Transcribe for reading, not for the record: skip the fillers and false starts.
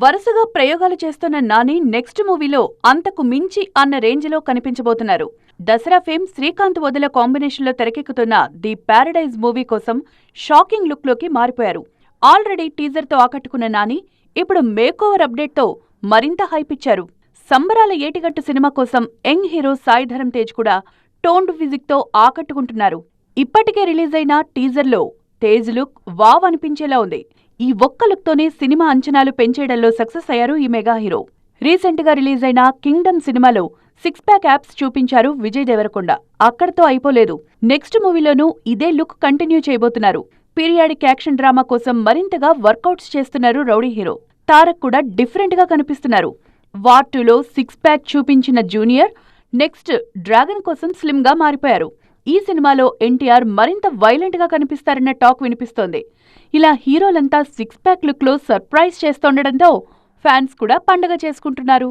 వరుసగా ప్రయోగాలు చేస్తున్న నాని నెక్స్ట్ మూవీలో అంతకు మించి అన్న రేంజ్లో కనిపించబోతున్నారు. దసరా ఫేమ్ శ్రీకాంత్ వదిల కాంబినేషన్లో తెరకెక్కుతున్న ది ప్యారడైజ్ మూవీ కోసం షాకింగ్ లుక్లోకి మారిపోయారు. ఆల్రెడీ టీజర్తో ఆకట్టుకున్న నాని ఇప్పుడు మేకోవర్ అప్డేట్తో మరింత హైప్ ఇచ్చారు. సంబరాల ఏటిగట్టు సినిమా కోసం యంగ్ హీరో సాయి ధరమ్ తేజ్ కూడా టోన్డ్ ఫిజిక్తో ఆకట్టుకుంటున్నారు. ఇప్పటికే రిలీజ్ అయిన టీజర్లో తేజ్ లుక్ వావ్ అనిపించేలా ఉంది. ఈ ఒక్క లుక్తోనే సినిమా అంచనాలు పెంచేయడంలో సక్సెస్ అయ్యారు ఈ మెగా హీరో. రీసెంట్ గా రిలీజ్ అయిన కింగ్డమ్ సినిమాలో 6 ప్యాక్ యాప్స్ చూపించారు విజయ్ దేవరకొండ. అక్కడితో అయిపోలేదు. నెక్స్ట్ మూవీలోనూ ఇదే లుక్ కంటిన్యూ చేయబోతున్నారు. పీరియాడిక్ యాక్షన్ డ్రామా కోసం మరింతగా వర్కౌట్స్ చేస్తున్నారు రౌడీ హీరో. తారక్ కూడా డిఫరెంట్ గా కనిపిస్తున్నారు. వార్ 2లో 6 ప్యాక్ చూపించిన జూనియర్ నెక్స్ట్ డ్రాగన్ కోసం స్లిమ్ గా మారిపోయారు. ఈ సినిమాలో ఎన్టీఆర్ మరింత వైలెంట్ గా కనిపిస్తారన్న టాక్ వినిపిస్తోంది. ఇలా హీరోలంతా 6 ప్యాక్ లుక్ లో సర్ప్రైజ్ చేస్తుండటంతో ఫ్యాన్స్ కూడా పండగ చేసుకుంటున్నారు.